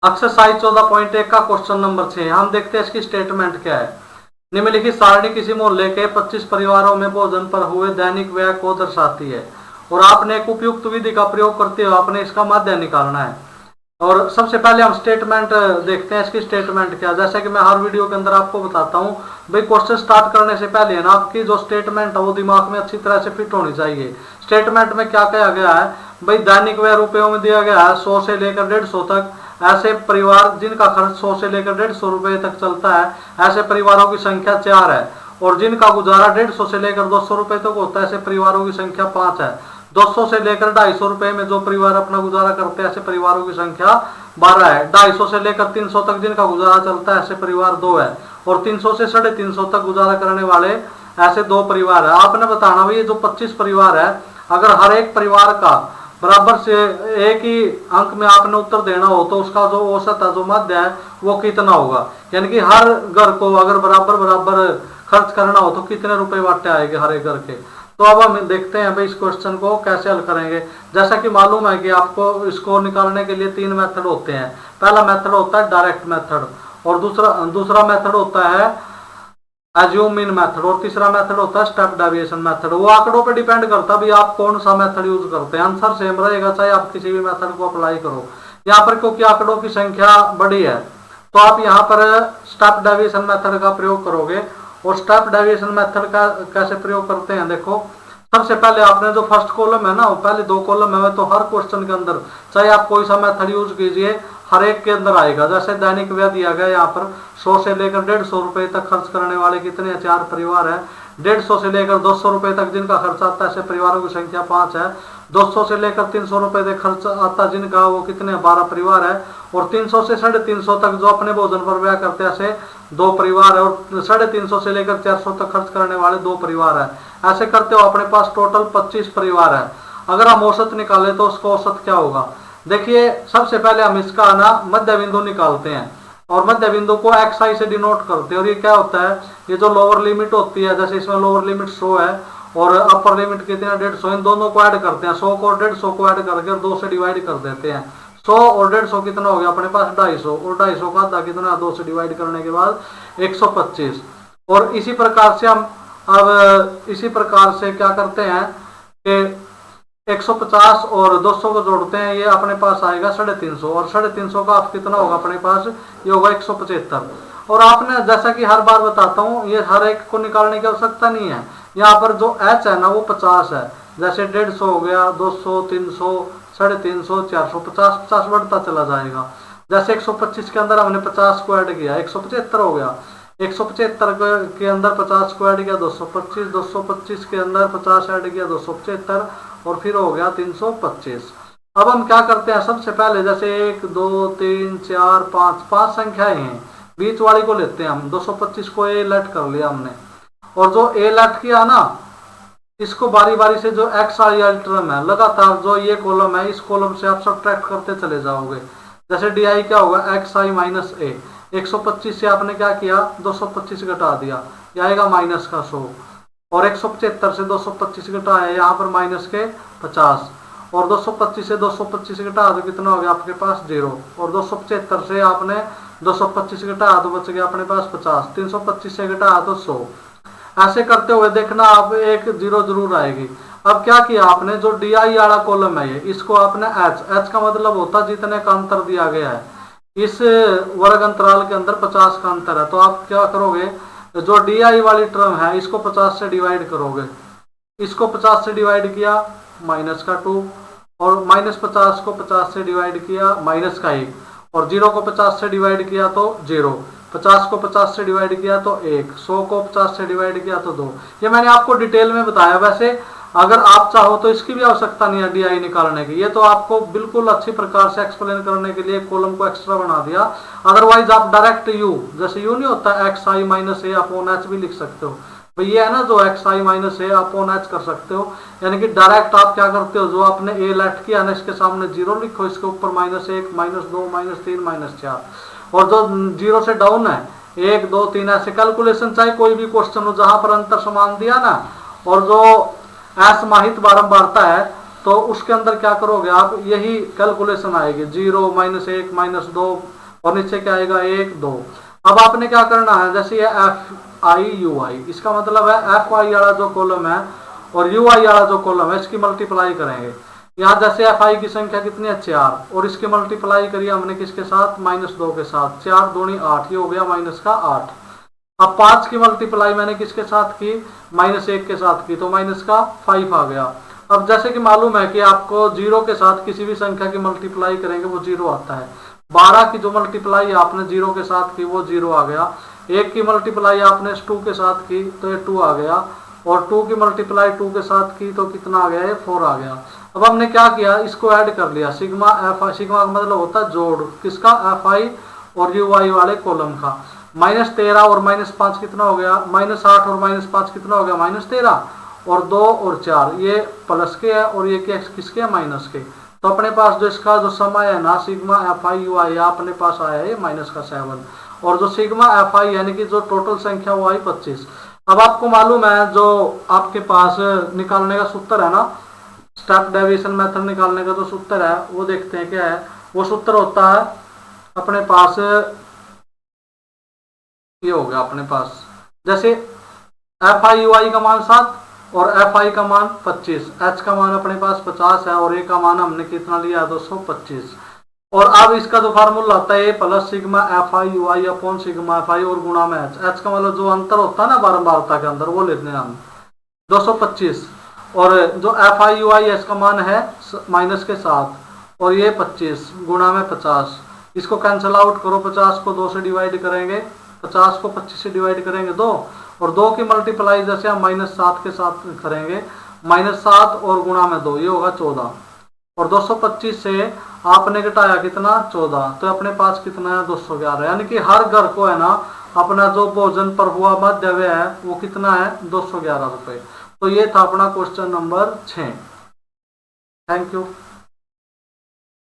Exercise 14.1 का question number 6 हम देखते हैं इसकी स्टेटमेंट क्या है। निम्नलिखित सारणी किसी मोहल्ले के 25 परिवारों में भोजन पर हुए दैनिक व्यय को दर्शाती है और आपने एक उपयुक्त विधि का प्रयोग करते हुए आपने इसका माध्य निकालना है। और सबसे पहले हम स्टेटमेंट देखते हैं, इसकी स्टेटमेंट क्या। जैसे कि मैं हर वीडियो के अंदर आपको बताता हूं, भाई क्वेश्चन स्टार्ट करने से पहले है ना आपकी जो स्टेटमेंट है वो दिमाग में अच्छी तरह से फिट होनी चाहिए। स्टेटमेंट में क्या कहा गया है, भाई दैनिक व्यय रुपयों में दिया गया है 100 से लेकर 150 तक। ऐसे परिवार जिनका खर्च 100 से लेकर 150 रुपए तक चलता है, ऐसे परिवारों की संख्या 4 है। और जिनका गुजारा 150 से लेकर 200 रुपए तक होता है, ऐसे परिवारों की संख्या 5 है। 200 से लेकर 250 रुपए में जो परिवार अपना गुजारा करते हैं, ऐसे परिवारों की संख्या 12 है। 250 से लेकर 300 तक जिनका गुजारा चलता है, ऐसे परिवार 2 है। और 300 से 350 तक गुजारा करने वाले ऐसे 2 परिवार है। आपने बताना भाई ये जो 25 परिवार है, अगर हर एक परिवार का बराबर से एक ही अंक में आपने उत्तर देना हो तो उसका जो औसत है, जो मध्य है, वो कितना होगा। यानी कि हर घर को अगर बराबर बराबर खर्च करना हो तो कितने रुपए बांटे आएंगे हर एक घर के। तो अब हम देखते हैं भाई इस क्वेश्चन को कैसे हल करेंगे। जैसा कि मालूम है कि आपको इसको निकालने के लिए 3 मेथड होते हैं। पहला मेथड होता है डायरेक्ट मेथड, और दूसरा मेथड होता है एज्यूम मीन मेथड, और तीसरा मेथड होता है स्टेप डेविएशन मेथड। वो आंकड़ों पे डिपेंड करता है भी आप कौन सा मेथड यूज करते हैं। आंसर सेम रहेगा चाहे आप किसी भी मेथड को अप्लाई करो। यहाँ पर क्योंकि आंकड़ों की संख्या बड़ी है तो आप यहाँ पर स्टेप डेविएशन मेथड का प्रयोग करोगे। और स्टेप डेविएशन मेथड का कैसे प्रयोग करते हैं, देखो सबसे पहले आपने जो फर्स्ट कॉलम है ना, पहले 2 कॉलम है, तो हर क्वेश्चन के अंदर चाहे आप कोई सा मेथड यूज कीजिए हर एक के अंदर आएगा। जैसे दैनिक व्यय दिया गया यहाँ पर 100 से लेकर 150 रुपए तक खर्च करने वाले कितने 4 परिवार है। 150 से लेकर 200 रुपए तक जिनका खर्च आता है, ऐसे परिवारों की संख्या 5 है। 200 से लेकर 300 रुपए तक खर्च आता है जिनका, वो कितने 12 परिवार है। और 300 से 350 तक जो अपने भोजन पर व्यय करते हैं, ऐसे 2 परिवार है। और 350 से लेकर 400 तक खर्च करने वाले 2 परिवार है। ऐसे करते हो अपने पास टोटल 25 परिवार है। अगर हम औसत निकाले तो उसका औसत क्या होगा, देखिए सबसे पहले हम इसका ना मध्य बिंदु निकालते हैं और मध्य बिंदु को xi से डिनोट करते हैं। और ये क्या होता है, ये जो लोअर लिमिट होती है, जैसे इसमें लोअर लिमिट 100 है और अपर लिमिट कितना 150, इन दोनों को ऐड करते हैं। 100 को 150 को ऐड करके और 2 से डिवाइड कर देते हैं। 100 और 150 कितना हो गया अपने पास 250, और 250 का आधा कितना 2 से डिवाइड करने के बाद 125। और इसी प्रकार से हम अब इसी प्रकार से क्या करते हैं कि 150 और 200 को जोड़ते हैं, ये अपने पास आएगा 350। और 350 का आप कितना होगा अपने पास, ये होगा 175। और आपने जैसा कि हर बार बताता हूँ, ये हर एक को निकालने की आवश्यकता नहीं है। यहाँ पर जो h है ना वो 50 है। जैसे 150 हो गया, 200, 300, 350, 400, 50 बढ़ता चला जाएगा। जैसे 125 के अंदर हमने 50 को ऐड किया, 175 हो गया। 175 के अंदर 50 को ऐड किया 225, 225 के अंदर 50 ऐड किया 275, और फिर हो गया 325। अब हम क्या करते हैं, सबसे पहले जैसे 1 2 3 4 5 संख्याएं हैं, बीच वाली को लेते हैं हम। 225 को ए लेट कर लिया हमने, और जो ए लेट किया ना, इसको बारी बारी से जो एक्स वाली टर्म है, लगातार जो ये कॉलम है, इस कॉलम से आप सब्ट्रैक्ट करते चले जाओगे। जैसे डी आई क्या होगा एक्स आई माइनस ए। 125 से आपने क्या किया 225 घटा दिया, ये आएगा माइनस का 100। और 175 से 225 घटाया, यहाँ पर माइनस के 50। और 225 से 225 घटा तो कितना हो गया आपके पास 0। और 275 से आपने 225 घटाया तो बच गया अपने पास 50। 325 से घटाया तो 100। ऐसे करते हुए देखना आप एक 0 जरूर आएगी। अब क्या किया आपने, जो डी आई वाला कॉलम है ये, इसको आपने एच का मतलब होता है जितने का अंतर दिया गया है। इस वर्ग अंतराल के अंदर 50 का अंतर है, तो आप क्या करोगे, जो डी आई वाली टर्म है इसको 50 से डिवाइड करोगे। इसको 50 से डिवाइड किया माइनस का 2, और माइनस 50 को 50 से डिवाइड किया माइनस का 1, और 0 को 50 से डिवाइड किया तो 0, 50 को 50 से डिवाइड किया तो 1, 100 को 50 से डिवाइड किया तो 2। ये मैंने आपको डिटेल में बताया। वैसे अगर आप चाहो तो इसकी भी आवश्यकता नहीं है डी आई निकालने की, ये तो आपको बिल्कुल अच्छी प्रकार से एक्सप्लेन करने के लिए कॉलम को एक्स्ट्रा बना दिया। अदरवाइज आप डायरेक्ट यू, जैसे यू नहीं होता एक्स आई माइनस ए अपॉन एच भी लिख सकते हो। तो ये है ना जो एक्स आई माइनस ए अपॉन एच कर सकते हो, यानी कि डायरेक्ट आप क्या करते हो, जो आपने ए लेट किया ना इसके सामने 0 लिखो, इसके ऊपर -1, -2, -3, -4। और जो 0 से डाउन है 1 2 3 ऐसे कैलकुलेशन, चाहे कोई भी क्वेश्चन हो जहां पर अंतर समान दिया ना, और जो असमाहित बारंबारता है तो उसके अंदर क्या करोगे आप, यही कैलकुलेशन आएगी, 0 -1 -2 और नीचे क्या आएगा 1 2। अब आपने क्या करना है, जैसे ये FI/UI, इसका मतलब है FI वाला जो कॉलम है और UI वाला जो कॉलम है इसकी मल्टीप्लाई करेंगे। यहाँ जैसे FI की संख्या कितनी है 4 और इसकी मल्टीप्लाई करिए हमने किसके साथ, -2 के साथ, 4 दूनी 8, ये हो गया -8। अब 5 की मल्टीप्लाई मैंने किसके साथ की, -1 के साथ की, तो -5 आ गया। अब जैसे कि मालूम है कि आपको 0 के साथ किसी भी संख्या की मल्टीप्लाई करेंगे वो 0 आता है। 12 की जो मल्टीप्लाई आपने 0 के साथ की वो 0 आ गया। 1 की मल्टीप्लाई आपने 2 के साथ की तो ये 2 आ गया, और 2 की मल्टीप्लाई 2 के साथ की तो कितना आ गया, ये 4 आ गया। अब हमने क्या किया, इसको ऐड कर लिया, सिग्मा FI, सिग्मा का मतलब होता है जोड़, किसका, FI और UI वाले कॉलम का। -13 और -5 कितना हो गया, -8 और -5 कितना हो गया, -13, और 2 और 4 ये प्लस के है और ये किसके है, माइनस के। तो अपने पास जो इसका जो समय है ना, सिग्मा FI/UI अपने पास आया है -7, और जो सिग्मा FI यानी कि जो टोटल संख्या वो आई 25। अब आपको मालूम है जो आपके पास निकालने का सूत्र है ना, स्टेप डेविएशन मेथड निकालने का जो सूत्र है वो देखते हैं क्या है। वो सूत्र होता है अपने पास, ये हो गया अपने पास, जैसे FI/UI का मान 7 और FI का मान 25, H का मान अपने पास 50 है और A का मान हमने कितना लिया, 225। और अब इसका जो फार्मूला होता है plus sigma FI/UI upon sigma FI और गुणा में H का मतलब जो अंतर होता है ना बारंबारता के अंदर वो लेते हैं हम 225, और जो FI/UI H का मान है -7 और ये 25 गुणा में 50। इसको कैंसिल आउट करो, 50 को 2 से डिवाइड करेंगे, 50 को 25 से डिवाइड करेंगे 2, और 2 की मल्टीप्लाई जैसे हम -7 के साथ करेंगे, -7 और गुणा में 2 ये होगा 14, और 225 से आपने घटाया कितना 14, तो अपने पास कितना है 211। यानी कि हर घर को है ना अपना जो भोजन पर हुआ मध्य व्यय है वो कितना है 211 रुपए। तो ये था अपना क्वेश्चन नंबर 6। Thank you.